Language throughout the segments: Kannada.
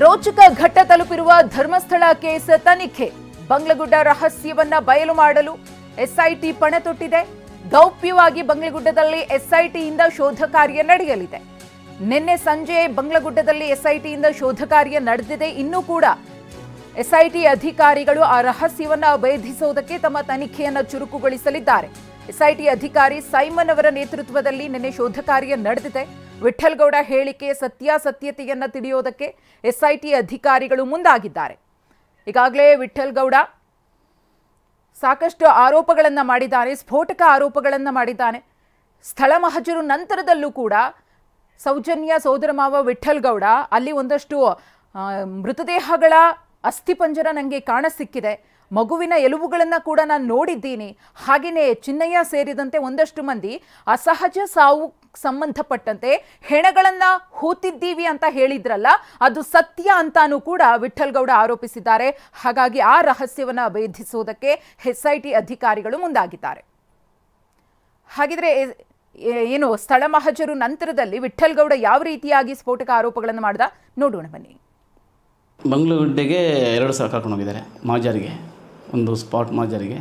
ರೋಚಕ ಘಟ್ಟ ತಲುಪಿರುವ ಧರ್ಮಸ್ಥಳ ಕೇಸ್ ತನಿಖೆ. ಬಂಗ್ಲಗುಡ್ಡ ರಹಸ್ಯವನ್ನ ಬಯಲು ಮಾಡಲು ಎಸ್ಐಟಿ ಪಣ ತೊಟ್ಟಿದೆ. ಗೌಪ್ಯವಾಗಿ ಬಂಗ್ಲಗುಡ್ಡದಲ್ಲಿ ಎಸ್ಐಟಿಯಿಂದ ಶೋಧ ಕಾರ್ಯ ನಡೆಯಲಿದೆ. ನಿನ್ನೆ ಸಂಜೆ ಬಂಗ್ಲಗುಡ್ಡದಲ್ಲಿ ಎಸ್ಐಟಿಯಿಂದ ಶೋಧ ಕಾರ್ಯ ನಡೆದಿದೆ. ಇನ್ನೂ ಕೂಡ ಎಸ್ಐಟಿ ಅಧಿಕಾರಿಗಳು ಆ ರಹಸ್ಯವನ್ನ ಭೇದಿಸುವುದಕ್ಕೆ ತಮ್ಮ ತನಿಖೆಯನ್ನು ಚುರುಕುಗೊಳಿಸಲಿದ್ದಾರೆ. ಎಸ್ಐಟಿ ಅಧಿಕಾರಿ ಸೈಮನ್ ಅವರ ನೇತೃತ್ವದಲ್ಲಿ ನಿನ್ನೆ ಶೋಧ ಕಾರ್ಯ ನಡೆದಿದೆ. ವಿಠಲ್ಗೌಡ ಹೇಳಿಕೆ ಸತ್ಯಾಸತ್ಯತೆಯನ್ನ ತಿಳಿಯೋದಕ್ಕೆ ಎಸ್ಐಟಿ ಅಧಿಕಾರಿಗಳು ಮುಂದಾಗಿದ್ದಾರೆ. ಈಗಾಗಲೇ ವಿಠಲ್ಗೌಡ ಸಾಕಷ್ಟು ಆರೋಪಗಳನ್ನ ಮಾಡಿದ್ದಾನೆ, ಸ್ಫೋಟಕ ಆರೋಪಗಳನ್ನ ಮಾಡಿದ್ದಾನೆ. ಸ್ಥಳ ಮಹಜರು ನಂತರದಲ್ಲೂ ಕೂಡ ಸೌಜನ್ಯ ಸೋದರ ಮಾವ ವಿಠಲ್ಗೌಡ ಅಲ್ಲಿ ಒಂದಷ್ಟು ಮೃತದೇಹಗಳ ಅಸ್ಥಿಪಂಜರ ನನಗೆ ಕಾಣಸಿಕ್ಕಿದೆ, ಮಗುವಿನ ಎಲುಬುಗಳನ್ನು ಕೂಡ ನಾನು ನೋಡಿದ್ದೀನಿ, ಹಾಗೆಯೇ ಚಿನ್ನಯ್ಯ ಸೇರಿದಂತೆ ಒಂದಷ್ಟು ಮಂದಿ ಅಸಹಜ ಸಾವು ಸಂಬಂಧಪಟ್ಟಂತೆ ಹೆಣಗಳನ್ನ ಹೂತಿದ್ದೀವಿ ಅಂತ ಹೇಳಿದ್ರಲ್ಲ, ಅದು ಸತ್ಯ ಅಂತಾನೂ ಕೂಡ ವಿಠಲ್ಗೌಡ ಆರೋಪಿಸಿದ್ದಾರೆ. ಹಾಗಾಗಿ ಆ ರಹಸ್ಯವನ್ನ ಭೇದಿಸುವುದಕ್ಕೆ ಎಸ್ಐಟಿ ಅಧಿಕಾರಿಗಳು ಮುಂದಾಗಿದ್ದಾರೆ. ಹಾಗಿದ್ರೆ ಏನು ಸ್ಥಳ ಮಹಜರು ನಂತರದಲ್ಲಿ ವಿಠಲ್ಗೌಡ ಯಾವ ರೀತಿಯಾಗಿ ಸ್ಫೋಟಕ ಆರೋಪಗಳನ್ನು ಮಾಡಿದ ನೋಡೋಣ ಬನ್ನಿ. ಬಂಗ್ಲಗುಡ್ಡೆಗೆ 2 ಸಲ ಕರ್ಕೊಂಡು ಹೋಗಿದ್ದಾರೆ ಮಾಜಾರಿಗೆ, ಒಂದು ಸ್ಪಾಟ್ ಮಾಜಾರಿಗೆ.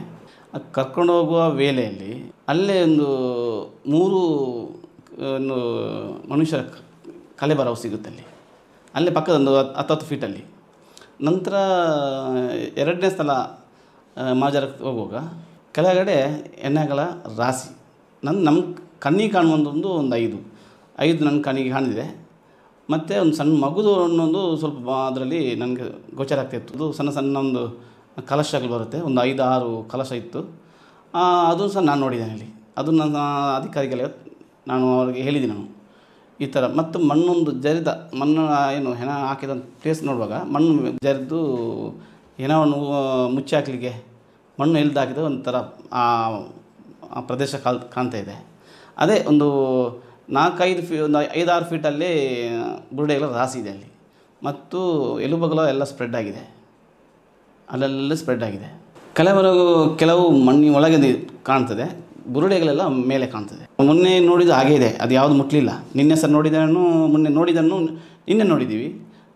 ಕರ್ಕೊಂಡು ಹೋಗುವ ವೇಳೆಯಲ್ಲಿ ಅಲ್ಲೇ ಒಂದು 3 ಮನುಷ್ಯರ ಕಲೆಬರವು ಸಿಗುತ್ತೆ ಅಲ್ಲೇ ಪಕ್ಕದ ಒಂದು 10 ಫೀಟಲ್ಲಿ. ನಂತರ 2ನೇ ಸ್ಥಳ ಮಾಜಾರಕ್ಕೆ ಹೋಗುವಾಗ ಕೆಳಗಡೆ ಎಣ್ಣೆಗಳ ರಾಶಿ ನಮ್ಮ ಕಣ್ಣಿಗೆ ಕಾಣುವಂಥದ್ದು ಒಂದು 5 ನನ್ನ ಕಣ್ಣಿಗೆ ಕಾಣಿದೆ. ಮತ್ತು ಒಂದು ಸಣ್ಣ ಮಗುದು ಅನ್ನೊಂದು ಸ್ವಲ್ಪ ಅದರಲ್ಲಿ ನನಗೆ ಗೋಚರ ಆಗ್ತಾಯಿತ್ತು. ಅದು ಸಣ್ಣ ಒಂದು ಕಲಶಗಳು ಬರುತ್ತೆ, ಒಂದು 5-6 ಕಲಶ ಇತ್ತು. ಅದು ಸಹ ನಾನು ನೋಡಿದ್ದೇನೆ ಅಲ್ಲಿ. ಅದು ನನ್ನ ಅಧಿಕಾರಿಗಳ ನಾನು ಅವರಿಗೆ ಹೇಳಿದ್ದೀನಿ ನಾನು ಈ ಥರ. ಮತ್ತು ಮಣ್ಣೊಂದು ಜರಿದ ಮಣ್ಣು ಏನು ಹೆಣ ಹಾಕಿದ ಪ್ಲೇಸ್ ನೋಡುವಾಗ ಮಣ್ಣು ಜರಿದು ಹೆಣವನ್ನು ಮುಚ್ಚಿ ಹಾಕಲಿಕ್ಕೆ ಮಣ್ಣು ಎಲ್ದು ಹಾಕಿದ ಒಂಥರ ಆ ಪ್ರದೇಶ ಕಾಣ್ತಾ ಇದೆ. ಅದೇ ಒಂದು 4-5 ಒಂದು 5-6 ಫೀಟಲ್ಲಿ ಬುರುಡೆಗಳ ರಾಶಿ ಇದೆ ಅಲ್ಲಿ. ಮತ್ತು ಎಲುಬುಗಳು ಎಲ್ಲ ಸ್ಪ್ರೆಡ್ ಆಗಿದೆ, ಅಲ್ಲೆಲ್ಲ ಸ್ಪ್ರೆಡ್ ಆಗಿದೆ. ಕೆಲವು ಮಣ್ಣಿನ ಒಳಗೆ ಕಾಣ್ತದೆ, ಬುರುಡೆಗಳೆಲ್ಲ ಮೇಲೆ ಕಾಣ್ತದೆ. ಮೊನ್ನೆ ನೋಡಿದ್ದು ಹಾಗೇ ಇದೆ, ಅದು ಯಾವುದು ಮುಟ್ಟಲಿಲ್ಲ. ನಿನ್ನೆ ಸಹ ನೋಡಿದನು, ಮೊನ್ನೆ ನೋಡಿದ್ದನ್ನು ನಿನ್ನೆ ನೋಡಿದ್ದೀವಿ,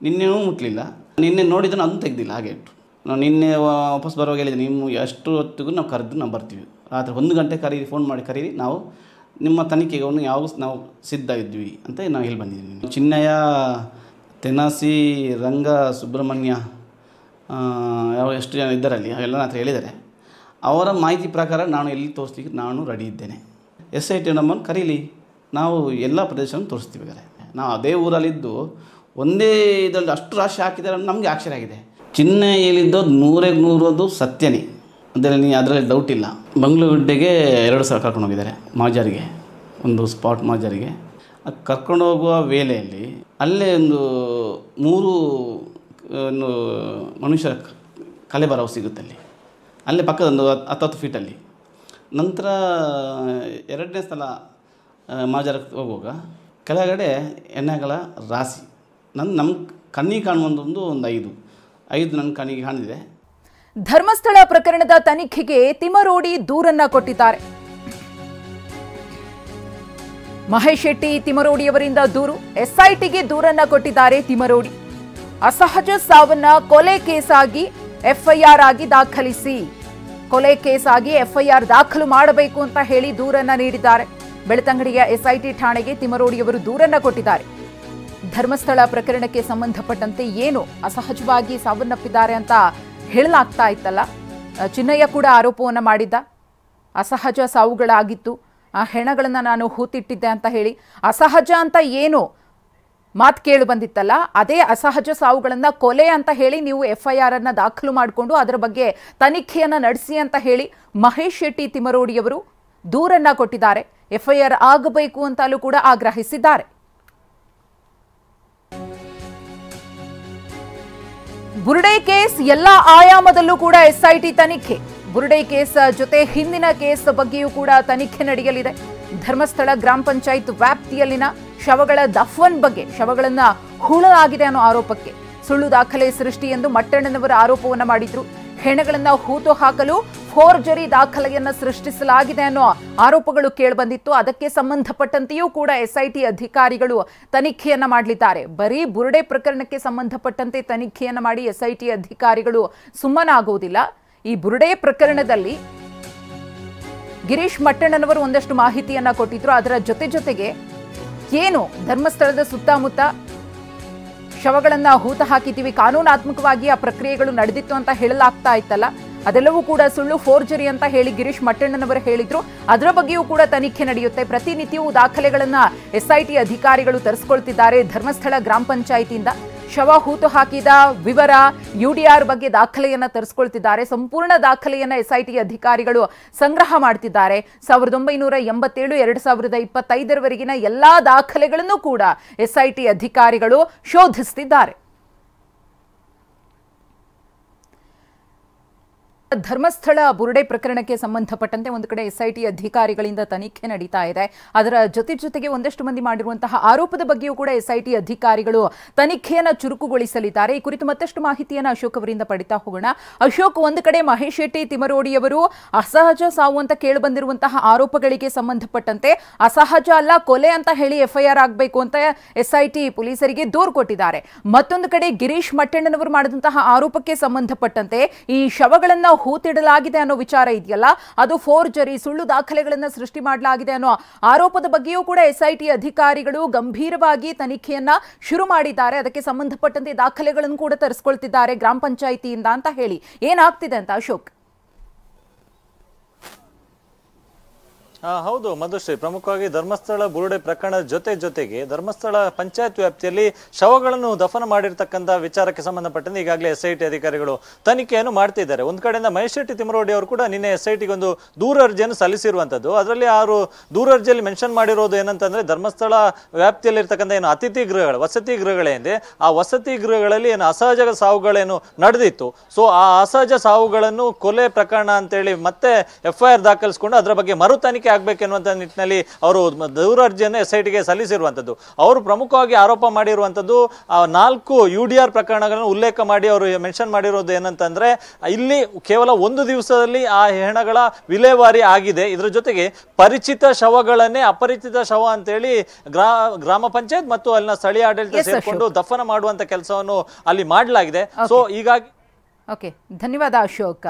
ನಿನ್ನೆನೂ ಮುಟ್ಟಲಿಲ್ಲ. ನಿನ್ನೆ ನೋಡಿದ್ದನ್ನು ಅದನ್ನು ತೆಗೆದಿಲ್ಲ, ಹಾಗೆ ಇಟ್ಟು. ನಾವು ನಿನ್ನೆ ವಾಪಸ್ ಬರುವಾಗ ಹೇಳಿದ್ದೆ, ನೀವು ಎಷ್ಟು ಹೊತ್ತಿಗೂ ನಾವು ಕರೆದು ನಾವು ಬರ್ತೀವಿ, ರಾತ್ರಿ 1 ಗಂಟೆ ಕರೀರಿ, ಫೋನ್ ಮಾಡಿ ಕರೀರಿ, ನಾವು ನಿಮ್ಮ ತನಿಖೆಗೆ ಯಾವ ನಾವು ಸಿದ್ಧ ಇದ್ವಿ ಅಂತ ನಾವು ಹೇಳಿ ಬಂದಿದ್ದೀವಿ. ಚಿನ್ನಯ್ಯ, ತೆನಾಸಿ, ರಂಗ, ಸುಬ್ರಹ್ಮಣ್ಯ ಎಷ್ಟು ಜನ ಇದ್ದಾರಲ್ಲಿ ಅವೆಲ್ಲ ಹತ್ರ ಹೇಳಿದ್ದಾರೆ. ಅವರ ಮಾಹಿತಿ ಪ್ರಕಾರ ನಾನು ಎಲ್ಲಿ ತೋರಿಸ್ಲಿಕ್ಕೆ ನಾನು ರೆಡಿ ಇದ್ದೇನೆ. SIT ನಮ್ಮನ್ನು ಕರೀಲಿ, ನಾವು ಎಲ್ಲ ಪ್ರದೇಶವನ್ನು ತೋರಿಸ್ತೀವಿ. ನಾವು ಅದೇ ಊರಲ್ಲಿದ್ದು ಒಂದೇ ಇದರಲ್ಲಿ ಅಷ್ಟು ರಾಶಿ ಹಾಕಿದ್ದಾರೆ, ನಮಗೆ ಆಶ್ಚರ್ಯ ಆಗಿದೆ. ಚಿನ್ನಯ್ಯ ಹೇಳಿದ್ದು 100% ಸತ್ಯನೇ, ಅದರಲ್ಲಿ ಡೌಟ್ ಇಲ್ಲ. ಬಂಗ್ಲಗುಡ್ಡೆಗೆ 2 ಸಲ ಕರ್ಕೊಂಡು ಹೋಗಿದ್ದಾರೆ ಮಾಜಾರಿಗೆ, ಒಂದು ಸ್ಪಾಟ್ ಮಾಜಾರಿಗೆ. ಕರ್ಕೊಂಡು ಹೋಗುವ ವೇಳೆಯಲ್ಲಿ ಅಲ್ಲೇ ಒಂದು 3 ಮನುಷ್ಯರ ಕಲೆಬರವು ಸಿಗುತ್ತೆ ಅಲ್ಲೇ ಪಕ್ಕದ ಒಂದು 10 ಫೀಟಲ್ಲಿ. ನಂತರ 2ನೇ ಸ್ಥಳ ಮಾಜಾರಕ್ಕೆ ಹೋಗುವಾಗ ಕೆಳಗಡೆ ಎಣ್ಣೆಗಳ ರಾಶಿ ನಮ್ಮ ಕಣ್ಣಿಗೆ ಕಾಣುವಂಥದ್ದು ಒಂದು 5 ನನ್ನ ಕಣ್ಣಿಗೆ ಕಾಣಿದೆ. ಧರ್ಮಸ್ಥಳ ಪ್ರಕರಣದ ತನಿಖೆಗೆ ತಿಮರೋಡಿ ದೂರನ್ನ ಕೊಟ್ಟಿದ್ದಾರೆ. ಮಹೇಶ್ ಶೆಟ್ಟಿ ತಿಮರೋಡಿಯವರಿಂದ ದೂರು, ಎಸ್ಐಟಿಗೆ ದೂರನ್ನ ಕೊಟ್ಟಿದ್ದಾರೆ ತಿಮರೋಡಿ. ಅಸಹಜ ಸಾವನ್ನ ಕೊಲೆ ಕೇಸಾಗಿ FIR ಆಗಿ ದಾಖಲಿಸಿ, ಕೊಲೆ ಕೇಸಾಗಿ FIR ದಾಖಲು ಮಾಡಬೇಕು ಅಂತ ಹೇಳಿ ದೂರನ್ನ ನೀಡಿದ್ದಾರೆ. ಬೆಳ್ತಂಗಡಿಯ SIT ಠಾಣೆಗೆ ತಿಮರೋಡಿಯವರು ದೂರನ್ನ ಕೊಟ್ಟಿದ್ದಾರೆ. ಧರ್ಮಸ್ಥಳ ಪ್ರಕರಣಕ್ಕೆ ಸಂಬಂಧಪಟ್ಟಂತೆ ಏನು ಅಸಹಜವಾಗಿ ಸಾವನ್ನಪ್ಪಿದ್ದಾರೆ ಅಂತ ಹೇಳಲಾಗ್ತಾ ಇತ್ತಲ್ಲ, ಚಿನ್ನಯ್ಯ ಕೂಡ ಆರೋಪವನ್ನು ಮಾಡಿದ್ದ. ಅಸಹಜ ಸಾವುಗಳಾಗಿತ್ತು, ಆ ಹೆಣಗಳನ್ನು ನಾನು ಹೂತಿಟ್ಟಿದ್ದೆ ಅಂತ ಹೇಳಿ ಅಸಹಜ ಅಂತ ಏನು ಮಾತು ಕೇಳಿ ಬಂದಿತ್ತಲ್ಲ, ಅದೇ ಅಸಹಜ ಸಾವುಗಳನ್ನು ಕೊಲೆ ಅಂತ ಹೇಳಿ ನೀವು FIR ಅನ್ನ ದಾಖಲು ಮಾಡಿಕೊಂಡು ಅದರ ಬಗ್ಗೆ ತನಿಖೆಯನ್ನು ನಡೆಸಿ ಅಂತ ಹೇಳಿ ಮಹೇಶ್ ಶೆಟ್ಟಿ ತಿಮರೋಡಿಯವರು ದೂರನ್ನ ಕೊಟ್ಟಿದ್ದಾರೆ. FIR ಆಗಬೇಕು ಅಂತಲೂ ಕೂಡ ಆಗ್ರಹಿಸಿದ್ದಾರೆ. ಬುರುಡೆ ಕೇಸ್ ಎಲ್ಲ ಆಯಾಮದಲ್ಲೂ ಕೂಡ SIT ತನಿಖೆ. ಬುರುಡೆ ಕೇಸ್ ಜೊತೆ ಹಿಂದಿನ ಕೇಸ್ ಬಗ್ಗೆಯೂ ಕೂಡ ತನಿಖೆ ನಡೆಯಲಿದೆ. ಧರ್ಮಸ್ಥಳ ಗ್ರಾಮ ಪಂಚಾಯತ್ ವ್ಯಾಪ್ತಿಯಲ್ಲಿನ ಶವಗಳ ದಫನ್ ಬಗ್ಗೆ, ಶವಗಳನ್ನ ಹೂಳಲಾಗಿದೆ ಅನ್ನೋ ಆರೋಪಕ್ಕೆ ಸುಳ್ಳು ದಾಖಲೆ ಸೃಷ್ಟಿ ಎಂದು ಮಟ್ಟಣ್ಣನವರ ಆರೋಪವನ್ನ ಮಾಡಿದ್ರು. ಹೆಣಗಳನ್ನ ಹೂತು ಹಾಕಲು ಫೋರ್ಜರಿ ದಾಖಲೆಯನ್ನ ಸೃಷ್ಟಿಸಲಾಗಿದೆ ಅನ್ನೋ ಆರೋಪಗಳು ಕೇಳಿಬಂದಿತ್ತು. ಅದಕ್ಕೆ ಸಂಬಂಧಪಟ್ಟಂತೆಯೂ ಕೂಡ ಎಸ್ಐಟಿ ಅಧಿಕಾರಿಗಳು ತನಿಖೆಯನ್ನ ಮಾಡಲಿದ್ದಾರೆ. ಬರೀ ಬುರುಡೆ ಪ್ರಕರಣಕ್ಕೆ ಸಂಬಂಧಪಟ್ಟಂತೆ ತನಿಖೆಯನ್ನ ಮಾಡಿ ಎಸ್ಐಟಿ ಅಧಿಕಾರಿಗಳು ಸುಮ್ಮನಾಗುವುದಿಲ್ಲ. ಈ ಬುರುಡೆ ಪ್ರಕರಣದಲ್ಲಿ ಗಿರೀಶ್ ಮಟ್ಟಣ್ಣನವರು ಒಂದಷ್ಟು ಮಾಹಿತಿಯನ್ನ ಕೊಟ್ಟಿದ್ರು. ಅದರ ಜೊತೆಗೆ ಏನು ಧರ್ಮಸ್ಥಳದ ಸುತ್ತಮುತ್ತ ಶವಗಳನ್ನ ಹೂತ ಹಾಕಿದ್ದೀವಿ, ಕಾನೂನಾತ್ಮಕವಾಗಿ ಆ ಪ್ರಕ್ರಿಯೆಗಳು ನಡೆದಿತ್ತು ಅಂತ ಹೇಳಲಾಗ್ತಾ ಇತ್ತಲ್ಲ, ಅದೆಲ್ಲವೂ ಕೂಡ ಸುಳ್ಳು, ಫೋರ್ಜರಿ ಅಂತ ಹೇಳಿ ಗಿರೀಶ್ ಮಟ್ಟಣ್ಣನವರು ಹೇಳಿದ್ರು. ಅದರ ಬಗ್ಗೆಯೂ ಕೂಡ ತನಿಖೆ ನಡೆಯುತ್ತೆ. ಪ್ರತಿನಿತ್ಯವೂ ದಾಖಲೆಗಳನ್ನ ಎಸ್ಐಟಿ ಅಧಿಕಾರಿಗಳು ತರಿಸ್ಕೊಳ್ತಿದ್ದಾರೆ. ಧರ್ಮಸ್ಥಳ ಗ್ರಾಮ ಪಂಚಾಯಿತಿಯಿಂದ ಶವ ಹೂತು ಹಾಕಿದ ವಿವರ, ಯುಡಿಆರ್ ಬಗ್ಗೆ ದಾಖಲೆಯನ್ನ ತರಿಸ್ಕೊಳ್ತಿದ್ದಾರೆ. ಸಂಪೂರ್ಣ ದಾಖಲೆಯನ್ನ ಎಸ್ಐಟಿ ಅಧಿಕಾರಿಗಳು ಸಂಗ್ರಹ ಮಾಡ್ತಿದ್ದಾರೆ. 1987 2025 ಎಲ್ಲಾ ದಾಖಲೆಗಳನ್ನು ಕೂಡ ಎಸ್ಐಟಿ ಅಧಿಕಾರಿಗಳು ಶೋಧಿಸುತ್ತಿದ್ದಾರೆ. ಧರ್ಮಸ್ಥಳ ಬುರುಡೆ ಪ್ರಕರಣಕ್ಕೆ ಸಂಬಂಧಪಟ್ಟಂತೆ ಒಂದು ಕಡೆ ಎಸ್ಐಟಿ ಅಧಿಕಾರಿಗಳಿಂದ ತನಿಖೆ ನಡೀತಾ ಇದೆ. ಅದರ ಜೊತೆಗೆ ಒಂದಷ್ಟು ಮಂದಿ ಮಾಡಿರುವಂತಹ ಆರೋಪದ ಬಗ್ಗೆಯೂ ಕೂಡ ಎಸ್ಐಟಿ ಅಧಿಕಾರಿಗಳು ತನಿಖೆಯನ್ನು ಚುರುಕುಗೊಳಿಸಲಿದ್ದಾರೆ. ಈ ಕುರಿತು ಮತ್ತಷ್ಟು ಮಾಹಿತಿಯನ್ನು ಅಶೋಕ್ ಅವರಿಂದ ಪಡಿತಾ ಹೋಗೋಣ. ಅಶೋಕ್, ಒಂದು ಕಡೆ ಮಹೇಶ್ ಶೆಟ್ಟಿ ತಿಮರೋಡಿಯವರು ಅಸಹಜ ಸಾವು ಅಂತ ಕೇಳಿಬಂದಿರುವಂತಹ ಆರೋಪಗಳಿಗೆ ಸಂಬಂಧಪಟ್ಟಂತೆ ಅಸಹಜ ಅಲ್ಲ, ಕೊಲೆ ಅಂತ ಹೇಳಿ ಎಫ್ಐಆರ್ ಆಗಬೇಕು ಅಂತ ಎಸ್ಐಟಿ ಪೊಲೀಸರಿಗೆ ದೂರು ಕೊಟ್ಟಿದ್ದಾರೆ. ಮತ್ತೊಂದು ಕಡೆ ಗಿರೀಶ್ ಮಟ್ಟಣ್ಣನವರು ಮಾಡಿದಂತಹ ಆರೋಪಕ್ಕೆ ಸಂಬಂಧಪಟ್ಟಂತೆ ಈ ಶವಗಳನ್ನ ಹೂತಿಡಲಾಗಿದೆ ಅನ್ನೋ ವಿಚಾರ ಇದೆಯಲ್ಲ, ಅದು ಫೋರ್ಜರಿ, ಸುಳ್ಳು ದಾಖಲೆಗಳನ್ನು ಸೃಷ್ಟಿ ಮಾಡಲಾಗಿದೆ ಅನ್ನೋ ಆರೋಪದ ಬಗ್ಗೆಯೂ ಕೂಡ ಎಸ್ಐಟಿ ಅಧಿಕಾರಿಗಳು ಗಂಭೀರವಾಗಿ ತನಿಖೆಯನ್ನ ಶುರು ಮಾಡಿದ್ದಾರೆ. ಅದಕ್ಕೆ ಸಂಬಂಧಪಟ್ಟಂತೆ ದಾಖಲೆಗಳನ್ನು ಕೂಡ ತರಿಸ್ಕೊಳ್ತಿದ್ದಾರೆ ಗ್ರಾಮ ಪಂಚಾಯಿತಿಯಿಂದ ಅಂತ ಹೇಳಿ ಏನಾಗ್ತಿದೆ ಅಂತ ಅಶೋಕ್? ಹೌದು ಮಧುಶ್ರೀ, ಪ್ರಮುಖವಾಗಿ ಧರ್ಮಸ್ಥಳ ಬುರುಡೆ ಪ್ರಕರಣದ ಜೊತೆಗೆ ಧರ್ಮಸ್ಥಳ ಪಂಚಾಯತ್ ವ್ಯಾಪ್ತಿಯಲ್ಲಿ ಶವಗಳನ್ನು ದಫನ ಮಾಡಿರ್ತಕ್ಕಂಥ ವಿಚಾರಕ್ಕೆ ಸಂಬಂಧಪಟ್ಟಂತೆ ಈಗಾಗಲೇ ಎಸ್ಐಟಿ ಅಧಿಕಾರಿಗಳು ತನಿಖೆಯನ್ನು ಮಾಡ್ತಿದ್ದಾರೆ. ಒಂದು ಕಡೆಯಿಂದ ಮಹೇಶ್ ಶೆಟ್ಟಿ ತಿಮರೋಡಿ ಅವರು ಕೂಡ ನಿನ್ನೆ ಎಸ್ಐಟಿಗೆ ಒಂದು ದೂರು ಅರ್ಜಿಯನ್ನು ಸಲ್ಲಿಸಿರುವಂಥದ್ದು. ಅದರಲ್ಲಿ ಅವರು ದೂರು ಅರ್ಜಿಯಲ್ಲಿ ಮೆನ್ಷನ್ ಮಾಡಿರೋದು ಏನಂತಂದ್ರೆ, ಧರ್ಮಸ್ಥಳ ವ್ಯಾಪ್ತಿಯಲ್ಲಿರ್ತಕ್ಕಂಥ ಏನು ಅತಿಥಿ ಗೃಹಗಳು, ವಸತಿ ಗೃಹಗಳೇನಿದೆ, ಆ ವಸತಿ ಗೃಹಗಳಲ್ಲಿ ಏನು ಅಸಹಜ ಸಾವುಗಳೇನು ನಡೆದಿತ್ತು, ಸೊ ಆ ಅಸಹಜ ಸಾವುಗಳನ್ನು ಕೊಲೆ ಪ್ರಕರಣ ಅಂತೇಳಿ ಮತ್ತೆ ಎಫ್ಐಆರ್ ದಾಖಲಿಸಿಕೊಂಡು ಅದರ ಬಗ್ಗೆ ಮರು ತನಿಖೆ ಆಗ್ಬೇಕೆನ್ನುವಂತ ನಿಟ್ಟಿನಲ್ಲಿ ಅವರು ದೂರು ಅರ್ಜಿಯನ್ನು ಎಸ್ಐಟಿಗೆ ಸಲ್ಲಿಸಿರುವಂತದ್ದು. ಅವರು ಪ್ರಮುಖವಾಗಿ ಆರೋಪ ಮಾಡಿರುವಂತದ್ದು 4 ಯುಡಿಆರ್ ಪ್ರಕರಣಗಳನ್ನು ಉಲ್ಲೇಖ ಮಾಡಿ ಅವರು ಮೆನ್ಷನ್ ಮಾಡಿರೋದು ಏನಂತಂದ್ರೆ, ಇಲ್ಲಿ ಕೇವಲ ಒಂದು ದಿವಸದಲ್ಲಿ ಆ ಹೆಣಗಳ ವಿಲೇವಾರಿ ಆಗಿದೆ. ಇದರ ಜೊತೆಗೆ ಪರಿಚಿತ ಶವಗಳನ್ನೇ ಅಪರಿಚಿತ ಶವ ಅಂತೇಳಿ ಗ್ರಾಮ ಪಂಚಾಯತ್ ಮತ್ತು ಅಲ್ಲಿನ ಸ್ಥಳೀಯ ಆಡಳಿತ ಸೇರಿಕೊಂಡು ದಫನ ಮಾಡುವಂತ ಕೆಲಸವನ್ನು ಅಲ್ಲಿ ಮಾಡಲಾಗಿದೆ. ಸೊ ಹೀಗಾಗಿ ಧನ್ಯವಾದ ಅಶೋಕ್.